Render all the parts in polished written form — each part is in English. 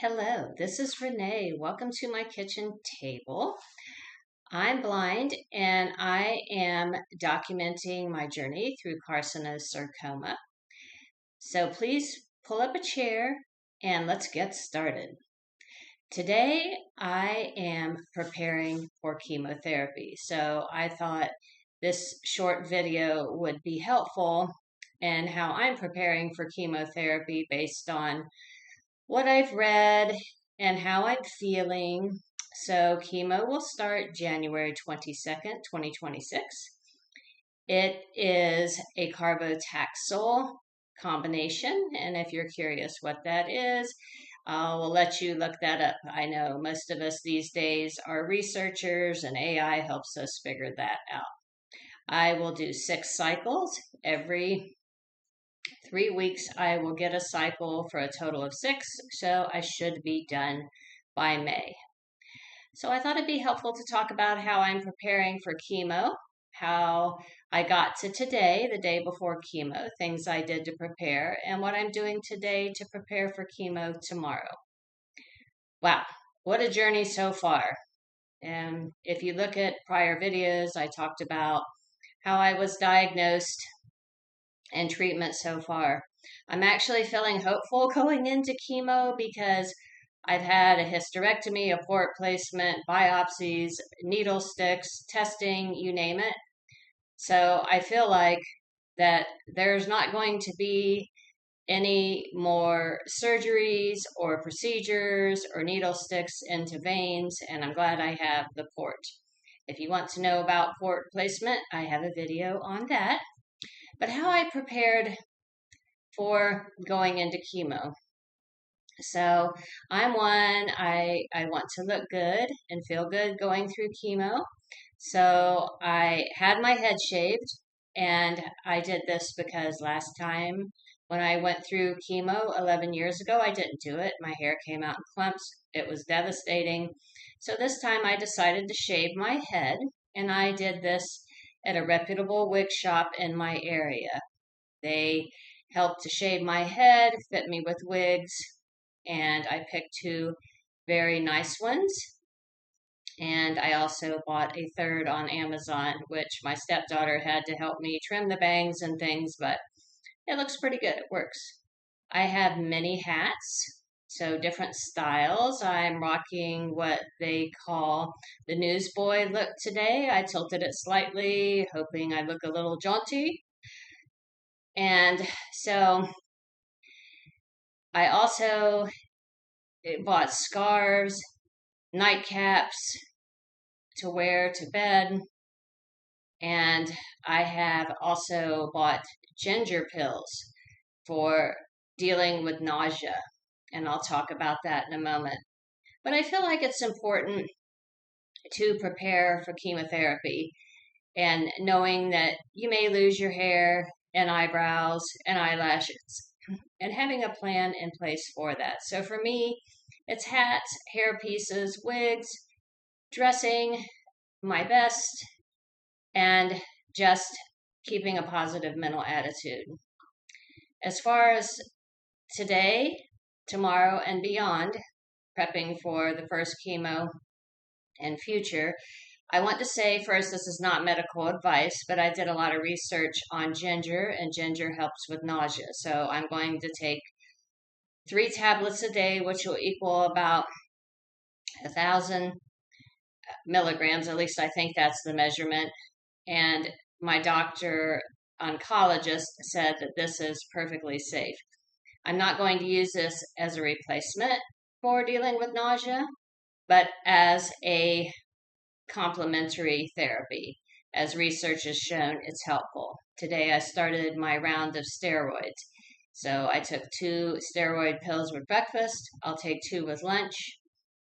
Hello, this is Renee. Welcome to my kitchen table. I'm blind and I am documenting my journey through Carcinosarcoma. So please pull up a chair and let's get started. Today I am preparing for chemotherapy. So I thought this short video would be helpful in how I'm preparing for chemotherapy based on what I've read and how I'm feeling. So, chemo will start January 22nd, 2026. It is a carbotaxol combination, and if you're curious what that is, I will let you look that up. I know most of us these days are researchers, and AI helps us figure that out. I will do 6 cycles every 3 weeks. I will get a cycle for a total of 6, so I should be done by May. So I thought it'd be helpful to talk about how I'm preparing for chemo, how I got to today, the day before chemo, things I did to prepare, and what I'm doing today to prepare for chemo tomorrow. Wow, what a journey so far. And if you look at prior videos, I talked about how I was diagnosed and treatment so far. I'm actually feeling hopeful going into chemo because I've had a hysterectomy, a port placement, biopsies, needle sticks, testing, you name it. So I feel like that there's not going to be any more surgeries or procedures or needle sticks into veins, and I'm glad I have the port. If you want to know about port placement, I have a video on that. But how I prepared for going into chemo. So I'm one, I want to look good and feel good going through chemo. So I had my head shaved, and I did this because last time when I went through chemo 11 years ago, I didn't do it. My hair came out in clumps. It was devastating. So this time I decided to shave my head, and I did this at a reputable wig shop in my area. They helped to shave my head, fit me with wigs, and I picked 2 very nice ones. And I also bought a third on Amazon, which my stepdaughter had to help me trim the bangs and things, but it looks pretty good. It works. I have many hats, so different styles. I'm rocking what they call the newsboy look today. I tilted it slightly, hoping I look a little jaunty. And so I also bought scarves, nightcaps to wear to bed, and I have also bought ginger pills for dealing with nausea, and I'll talk about that in a moment. But I feel like it's important to prepare for chemotherapy and knowing that you may lose your hair and eyebrows and eyelashes and having a plan in place for that. So for me, it's hats, hair pieces, wigs, dressing my best, and just keeping a positive mental attitude. As far as today, tomorrow, and beyond, prepping for the first chemo and future, I want to say first, this is not medical advice, but I did a lot of research on ginger, and ginger helps with nausea. So I'm going to take 3 tablets a day, which will equal about 1,000 milligrams. At least I think that's the measurement. And my doctor, oncologist, said that this is perfectly safe. I'm not going to use this as a replacement for dealing with nausea, but as a complementary therapy. As research has shown, it's helpful. Today I started my round of steroids. So I took 2 steroid pills with breakfast. I'll take 2 with lunch.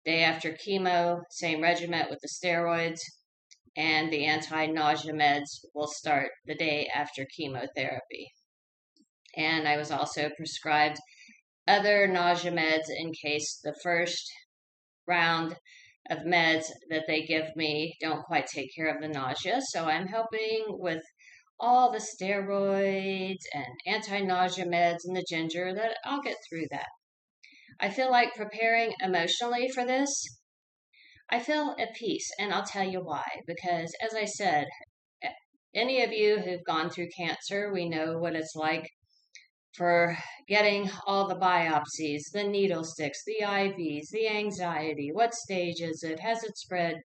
Day after chemo, same regimen with the steroids. And the anti-nausea meds will start the day after chemotherapy. And I was also prescribed other nausea meds in case the first round of meds that they give me don't quite take care of the nausea. So I'm helping with all the steroids and anti-nausea meds and the ginger that I'll get through that. I feel like preparing emotionally for this, I feel at peace, and I'll tell you why. Because, as I said, any of you who've gone through cancer, we know what it's like for getting all the biopsies, the needle sticks, the IVs, the anxiety. What stage is it? Has it spread?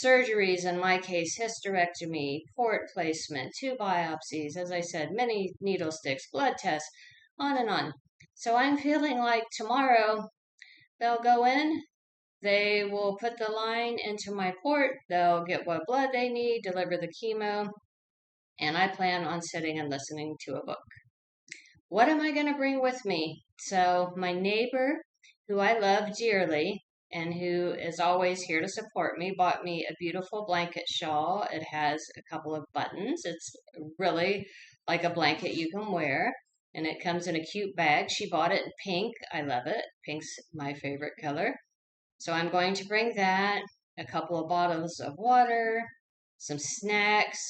Surgeries, in my case, hysterectomy, port placement, 2 biopsies, as I said, many needle sticks, blood tests, on and on. So I'm feeling like tomorrow they'll go in, they will put the line into my port, they'll get what blood they need, deliver the chemo, and I plan on sitting and listening to a book. What am I going to bring with me? So, my neighbor, who I love dearly and who is always here to support me, bought me a beautiful blanket shawl. It has a couple of buttons. It's really like a blanket you can wear, and it comes in a cute bag. She bought it in pink. I love it. Pink's my favorite color. So, I'm going to bring that, a couple of bottles of water, some snacks.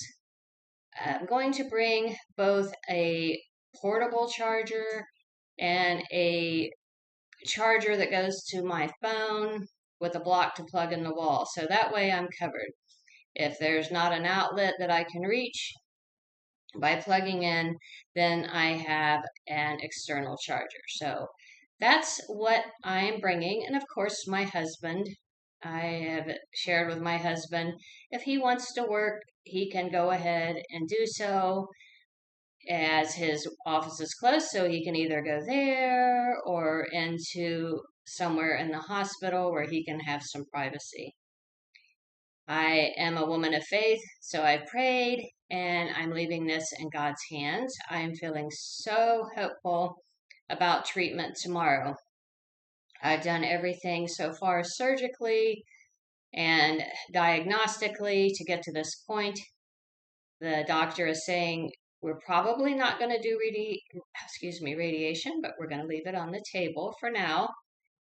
I'm going to bring both a portable charger and a charger that goes to my phone with a block to plug in the wall. So that way I'm covered. If there's not an outlet that I can reach by plugging in, then I have an external charger. So that's what I'm bringing. And of course, my husband, I have shared with my husband, if he wants to work, he can go ahead and do so, as his office is closed, so he can either go there or into somewhere in the hospital where he can have some privacy. I am a woman of faith, so I prayed, and I'm leaving this in God's hands. I am feeling so hopeful about treatment tomorrow. I've done everything so far surgically and diagnostically to get to this point. The doctor is saying we're probably not going to do radiation, but we're going to leave it on the table for now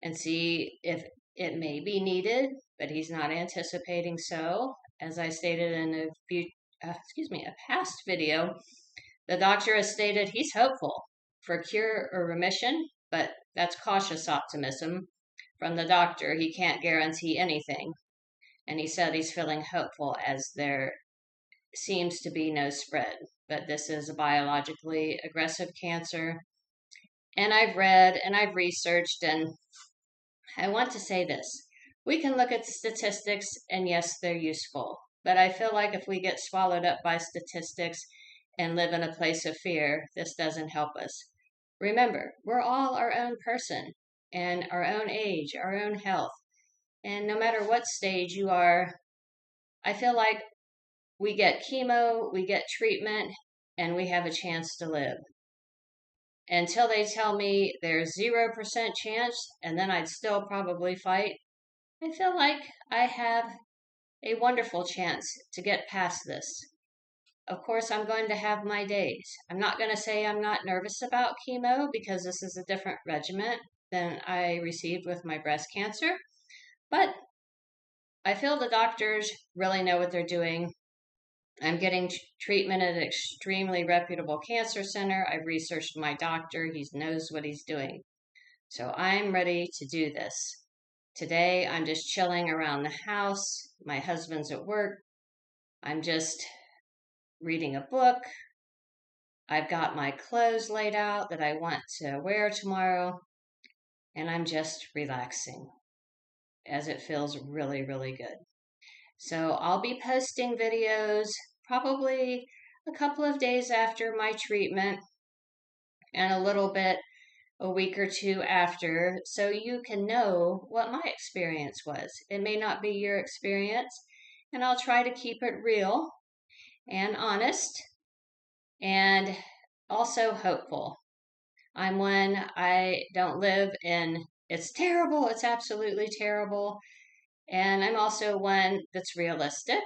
and see if it may be needed, but he's not anticipating so. As I stated in a past video, the doctor has stated he's hopeful for cure or remission, but that's cautious optimism from the doctor. He can't guarantee anything. And he said he's feeling hopeful as there seems to be no spread, but this is a biologically aggressive cancer. And I've read and I've researched, and I want to say this. We can look at statistics, and yes, they're useful, but I feel like if we get swallowed up by statistics and live in a place of fear, this doesn't help us. Remember, we're all our own person and our own age, our own health. And no matter what stage you are, I feel like we get chemo, we get treatment, and we have a chance to live. Until they tell me there's 0% chance, and then I'd still probably fight, I feel like I have a wonderful chance to get past this. Of course, I'm going to have my days. I'm not going to say I'm not nervous about chemo because this is a different regimen than I received with my breast cancer, but I feel the doctors really know what they're doing. I'm getting treatment at an extremely reputable cancer center. I've researched my doctor. He knows what he's doing. So I'm ready to do this. Today, I'm just chilling around the house. My husband's at work. I'm just reading a book. I've got my clothes laid out that I want to wear tomorrow. And I'm just relaxing as it feels really, really good. So I'll be posting videos probably a couple of days after my treatment and a little bit a week or two after, so you can know what my experience was. It may not be your experience, and I'll try to keep it real and honest and also hopeful. I'm one, I don't live in it's terrible, it's absolutely terrible. And I'm also one that's realistic,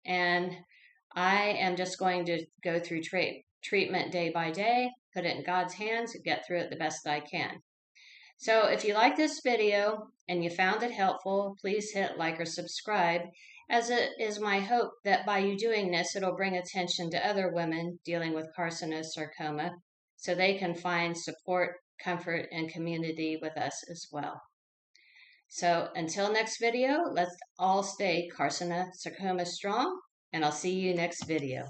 and I am just going to go through treatment day by day, put it in God's hands, and get through it the best I can. So if you like this video and you found it helpful, please hit like or subscribe, as it is my hope that by you doing this, it'll bring attention to other women dealing with carcinosarcoma so they can find support, comfort and community with us as well. So until next video, let's all stay Carcinosarcoma strong, and I'll see you next video.